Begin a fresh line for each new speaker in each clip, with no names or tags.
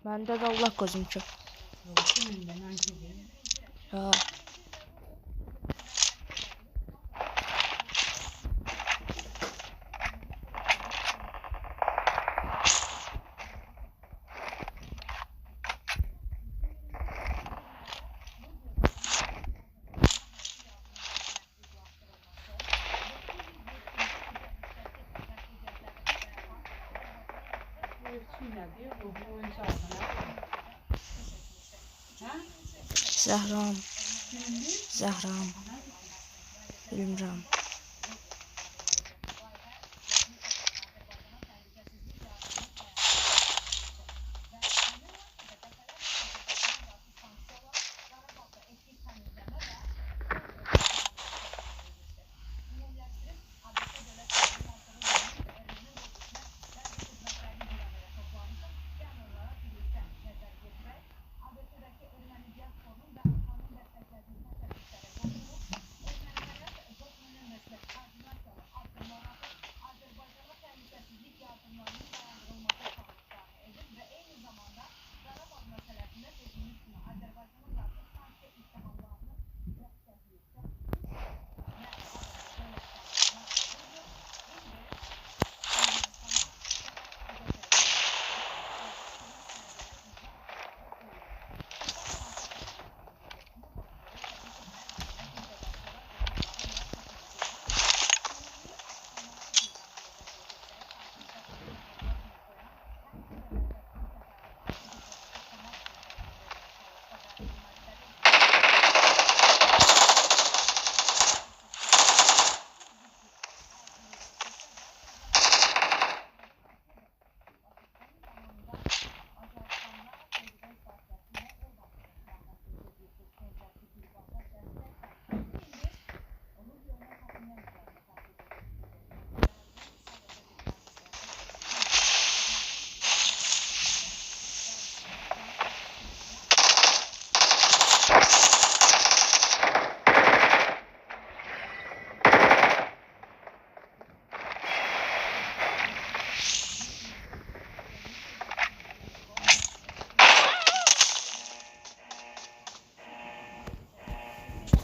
Məndə də Allah gözüm ki. Ha. Zəhram. Zəhram. Bilmirəm.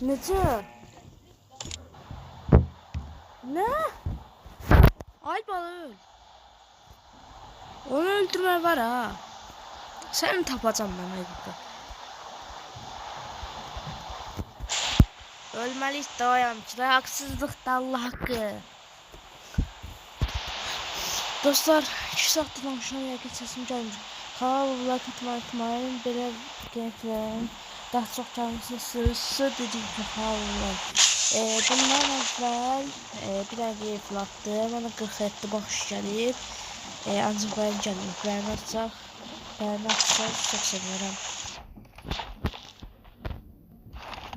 Necə? Nə? Ay balım. Onu öldürmək var ha. Səni tapacam mən həqiqətən. Ölməli istəyirəm ki, haksızlıqda Allah haqqı. Dostlar, 2 saatdir danışıram, yəqin səsim gəlmir. Kanala like atmayı unutmayın. Belə gameplay daha çox gəlməsini dedik ki, bundan əvvəl bir dəqiqə evlatdı. Mənə 47 baxış gəlib. Ancaq bəyin gəlməyib. Bəyəni açsaq çox sevirəm.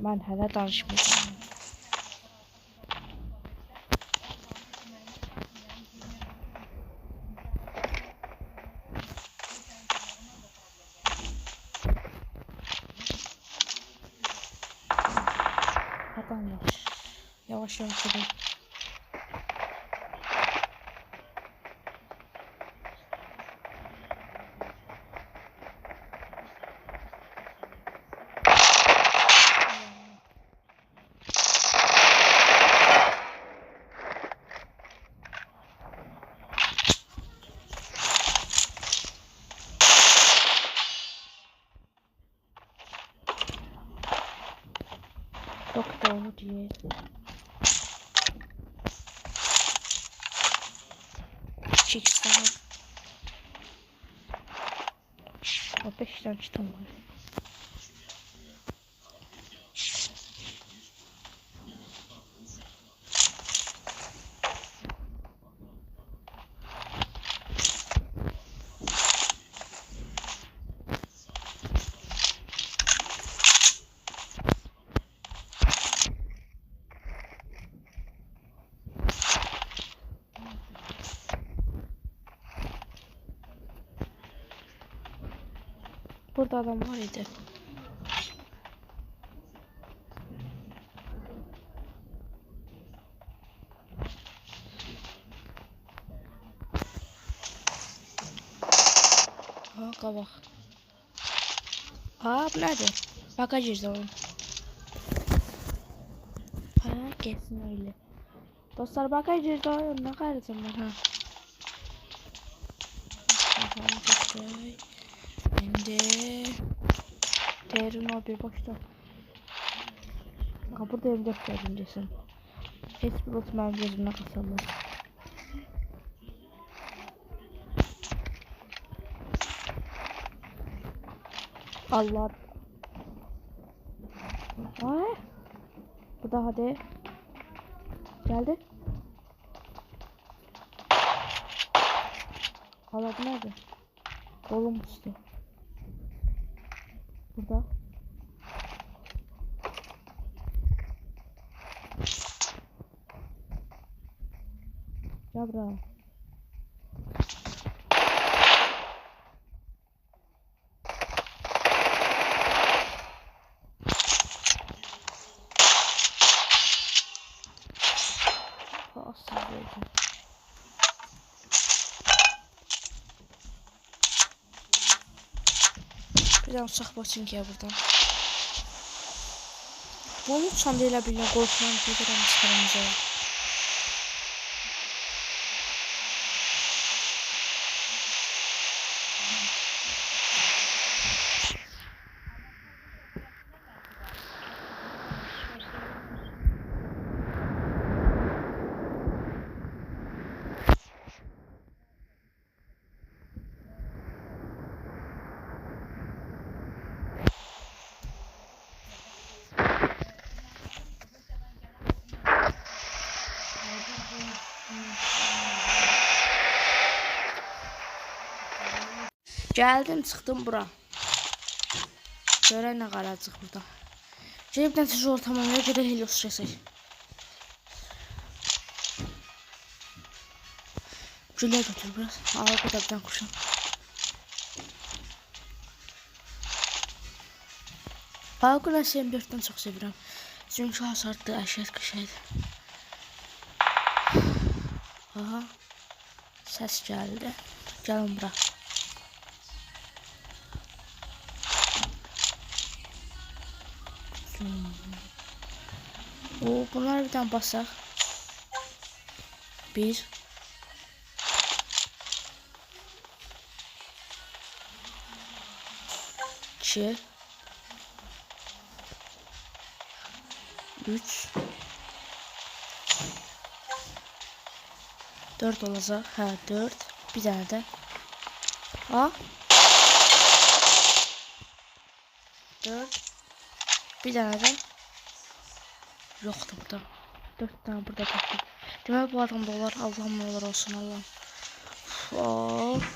Mən hələ danışmayacağım. Adam var. Yavaş yavaş gidelim. Doktor diye. Çıksana. O 5 tane çıtım var. Burada adam var idi. Qabaq. Aa, bu nədir? Bagaj yerdə oyun. Ha, kesin öyle. Dostlar bagaj yerdə oyun. Nə qarıcım var ha? Şimdi Terin o bir boşta. Ha, burada evde gösterincesin. Hiçbir oturmam gözüne kasalım. Allah. Ay. Bu da hadi. Geldi. Allah bu nerede? Kolum uçtu. Burada. Cabra. Biraz uşaq başın ki buradan. Bunu tutan deyilə bilinə qorxulan gedirəm çıxarımıza. Geldim çıktım bura. Görən nə qalacaq burada. Cebdən siz ortamaya görə Helios çəkək. Gülə götür biraz. Ağa qudabdan kuşum. Falcon SM4'dən çox sevirəm. Çünki hasardı, əşət qışaydı. Aha. Səs gəldi. Gəlin bura. O, bunlar bir tane basak. Bir. İki. Üç. Dört olacak. Ha, dört. Bir tane de. Ha. Dört. Bir tane de. Yoktu burada. 4 tane burada kaldı. Demek bu adam da olar. Allah'ım ne olur olsun Allah'ım. Of.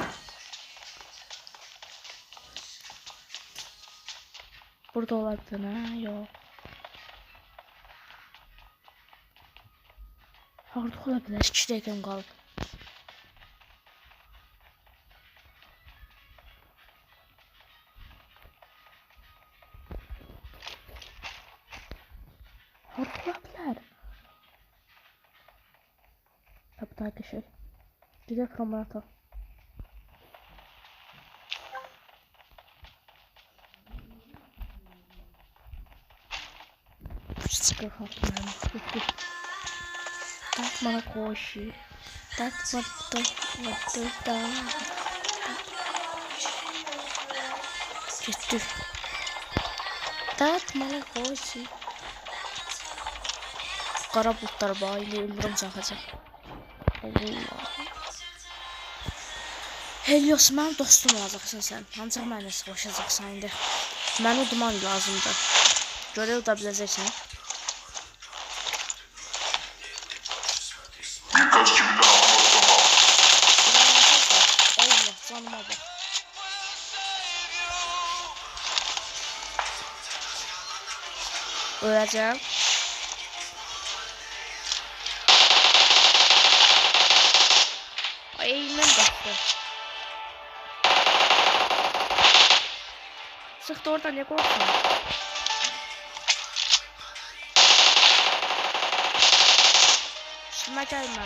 Burada olabilir ha? Yok. Orada olabilir. 2 dakikam kaldı. Oradalar. Tabii daha şey. Güzel kamera tak. Sıkı hatlarım. Tak bana koşu. Tak da. Gitti. Tak bana koşu. Kara bulutlar bağıyla ömrüm çakacak. Allah. Helios, mənim dostum olacaqsan sən. Ancaq mənə savaşacaqsan indi. Mənə duman lazımdır. Görev da biləcəksən. Allah, canıma bax. Öləcəm. Eğilmem baktı. Sıktı oradan ne korksun. Üstüme gelme.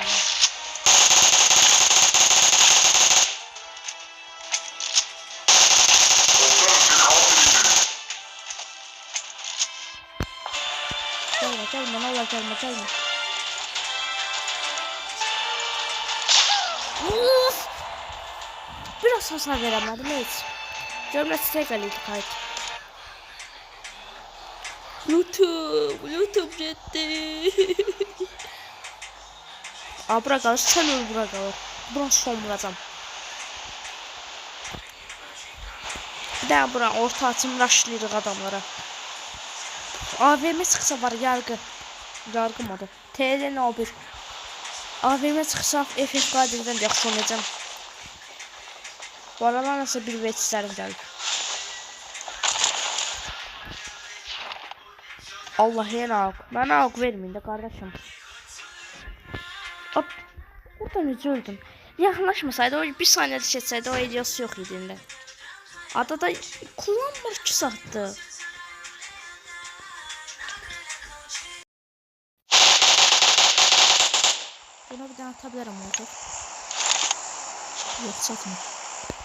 Gelme gelme ne olur gelme gelme. Uf! Biraz hasar veremedim hiç. Görmesi tek eliydi kayıt. Lootum gitti. Aa bura kalır sen öl bura kalır. Bura son vuracağım. Bir daha bura orta açım rushlayırıq adamlara. AVM çıksa var yargı. Yargı modu. TL'nin O1. AVM çıksa FF qadirdən də yaxşı oynayacağım. Bu aralar nasıl bir vetçilərim gəldi. Allah yine AUK. Bana AUK vermeyin de kardeşim. Hop. Buradan üzüldüm. Yaklaşmasaydı o bir saniye geçseydi o hediyası yok idinde. Adada kullanmır 2 saattir. Buna bir tane atabilirim oldu. Yok satma.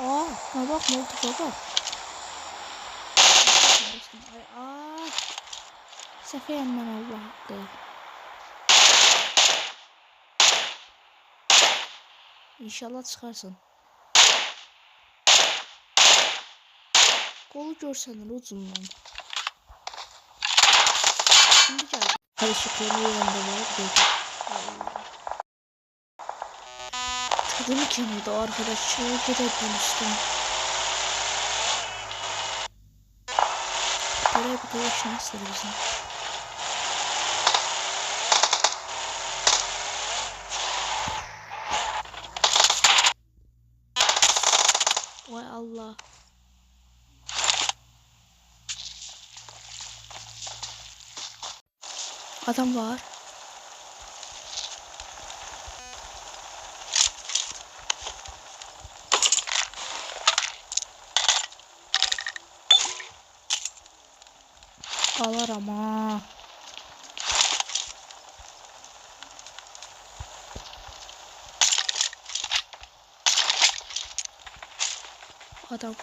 Aa, ne bak ne oldu baba. Ay, Sefiyem ben Allah hakkı. İnşallah çıkarsın. Kolu görsenler uzundan. Şimdi gel. Karışıklığını yerinde var. Tadım kemiği arkadaşlar. Gerek demiştim. Böyle bir de yaşını ister bizim. Vay Allah. Adam var. Alar ama. Adam.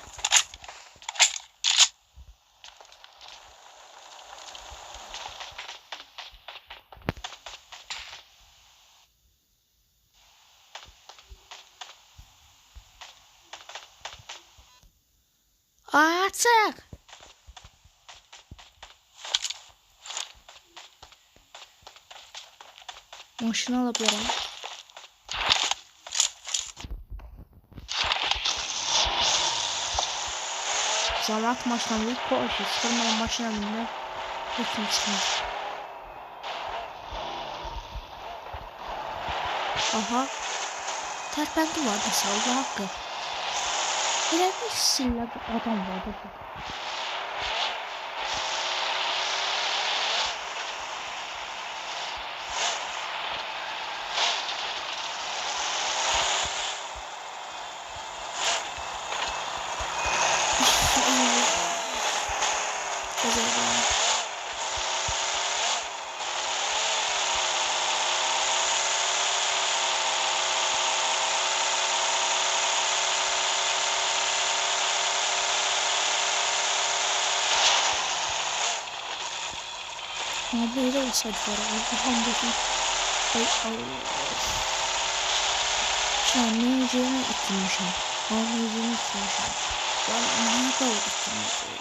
Açık. Maşını alabilirim. Zamat maşından bir koşu. Sıkılmadan maşından binler. Hepsini çıkmış. Aha. Terpendi var mesela Allah hakkı. Hele bir silla bir adam var burada. Ama böyle olsaydı var. Allah'ım dedim. Ay Allah. Şu an ne yiyeceğimi itilmişim. Ne yiyeceğimi itilmişim. Ben ne kadar itilmişim.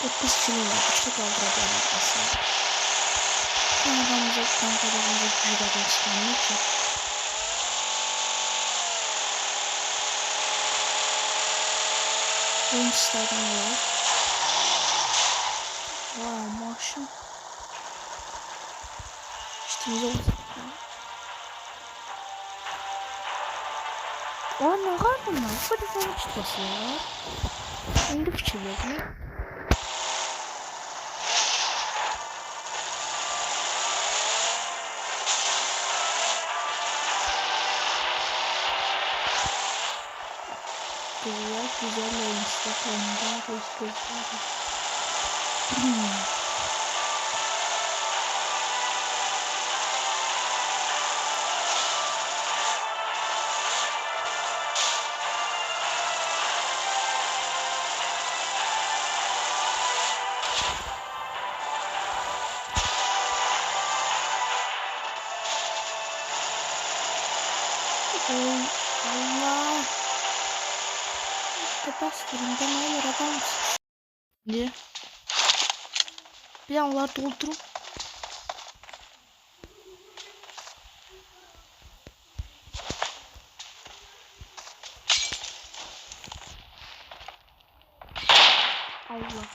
9 kilo var. Güçlü kaldırabilirim aslında. Kankamıza gücüyle başlanmak için. Oyunculardan var. Vay maşın. İşte bize olacak. Aa ne var bunlar? Hadi sana çıkması ya. Hangi fikirler ne? Güzel oyuncular. Ondan hoş gösterdi. Oy Allah. İşte bastırın da ne olur adam. Niye? Bir an var doldurup. Allah.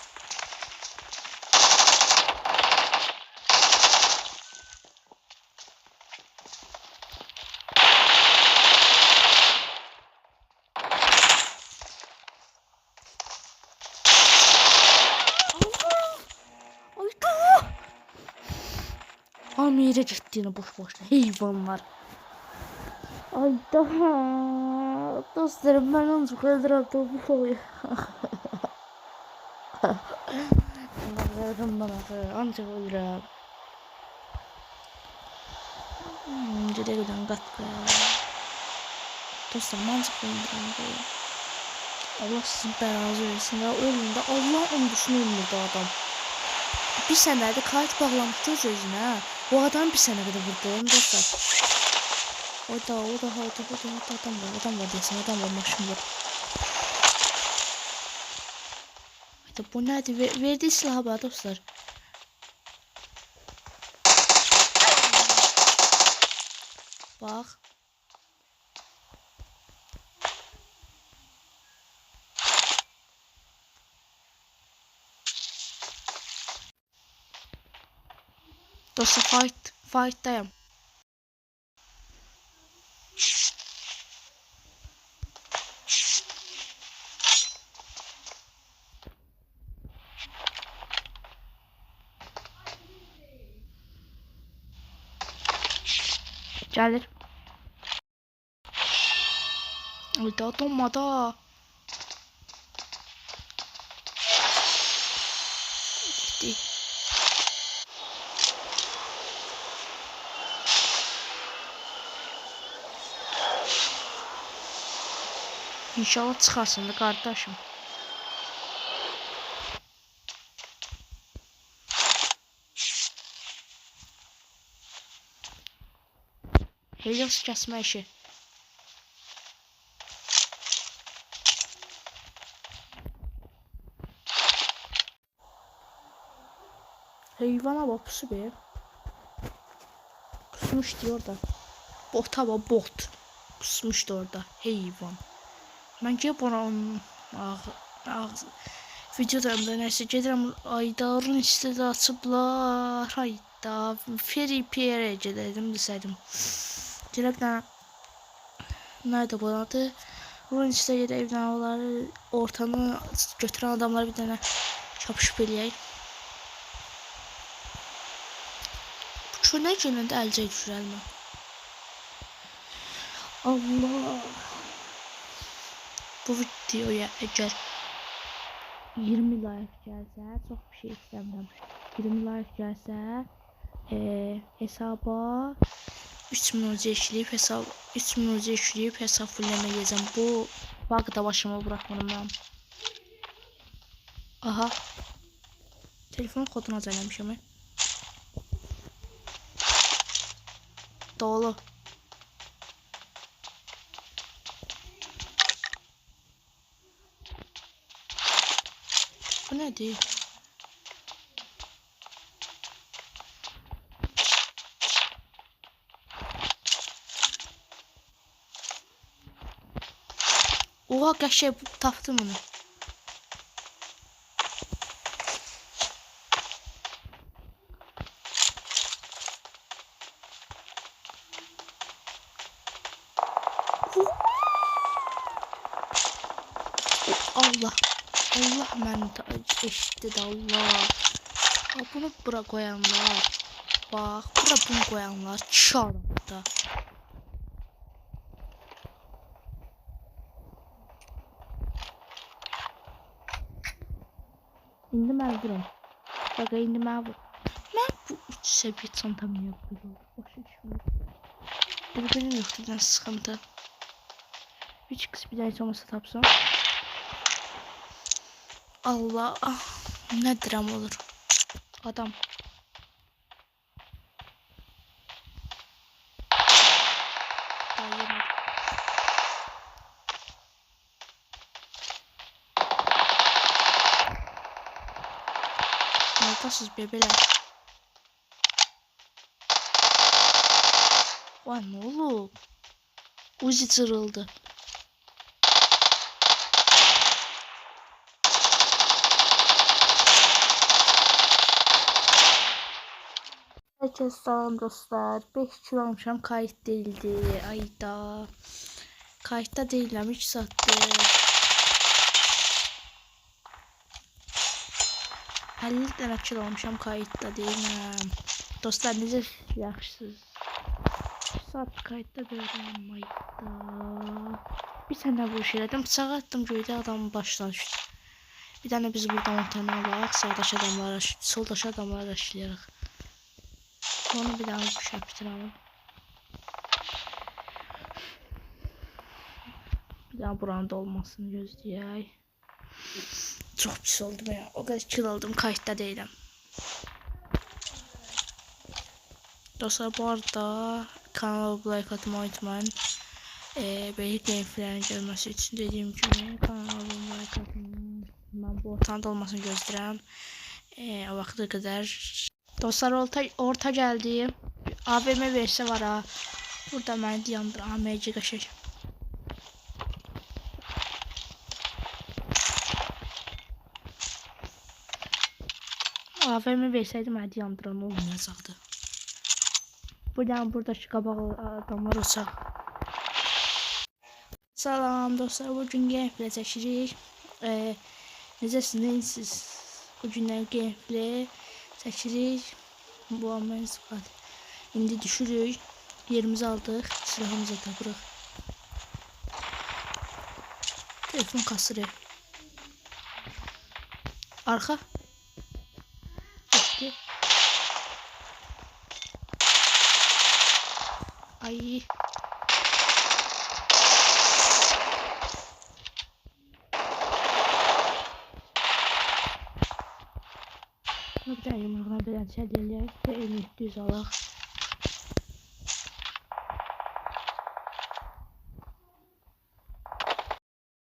Amire gittiğini boş boşuna heyvanlar. Ay daha dostlarım ben ancak öldürüldüm bu soruyu. Allah'ım bana ancak öldürüldüm. Önce de giden katkı. Dostlarım ancak öldürüldüm. Allah sizin belanızı versin ya ölümde Allah'ın düşünülmürdü adam. Bir senede kayıt bağlamışdı özüne ha. Bu adam bir sene kadar vurdu dostlar. O da adam var desin adam var maşın var. Hayda bu nedir verdiği silahı bana dostlar. Bak. Dostlar fight'tayım. Gelir. Ay da donmadı. Gitti. İnşallah çıkarsın da kardeşim. Helios kesme işi. Heyvana bak pusu be. Kusmuş diyor da. Bota bak bot. Kusmuşdu orada heyvan. Bence buna videolarımda neyse gedirəm Aydarın istedi açıblar. Hayda Free Pierre gedirdim deseydim. Direkt nerede bu adı? Ruin istedi evden onları ortamı götüren adamlar bir tane çapışıp eləyək. Bu çölə gələndə əlcək düşürəlmə. Allah. Bu videoya eğer 20 like gelse çok bir şey istemiyorum. 20 like gelse hesaba 3000 ucu ekleyip hesap 3000 ucu ekleyip hesap fulleme gezeceğim. Bu bug'ı da başıma bırakmadım ben. Aha. Telefon kodunu hazırlamışım. Dolu. Bu nedir? Oha qəşəng tapdım bunu. Allah. Allah mən eşitdi Allah. Bunu bura koyanlar. Bak bura bunu koyanlar çarptı. İndi mən vuram. Bak indi mən vur. Mən bu 3 seviye çantamı yapıyorum. Başa düşmüyor. Bu benim yoktu sıkıntı. 3x bir daha olmasa tapsam. Allah ne dram olur. Adam. Daha yemedim. Hardasınız bebeler? Vay ne oldu? Uzi cırıldı. Herkese selam dostlar. 5 kilo almışam, kayıt değildi. Ayda. Kayıtta değilim, 3 sattı. 50 tane kilo almışam, kayıtta değilim. Dostlar necə yaxşısınız? 3 saat kayıtta görürüm. Ayda. Bir tane bu şey elədim. Bıçağı attım, göydə adamın başına düşdü. Bir tane biz buradan 10 tane alaq. Sağdaş adamlara, soldaş adamlara işləyərək. Onu bir daha bir bitirelim. Bir daha buranda olmasını gözləyək. Çok pis oldum ya. O kadar kill aldım, kayıtta değilim. Dostlar bu arada kanala like atmayı unutmayın. Böyle gameplay'in gelmesi için dediğim gibi kanala like atmayı. Ben bu ortamda olmasını gözləyirəm. O vakte kadar. Dostlar orta geldi. AVM versə var ha. Burada məni yandır. AMC qaşır. AVM versəydim məni yandıran olmayacaqdı. Buradaki qabaq adamlar olacaq. Salam dostlar, bugün gameplay çəkirik. Necəsiniz? Bugündən gameplay çəkirik. Bu amən sıfat. İndi düşürük. Yerimizi aldıq. Silahımızı tapırıq. Telefon kasırı. Arxa. Gitti. Ay. Bir tane yumruğuna beləncə eləyək və 5700 alaq.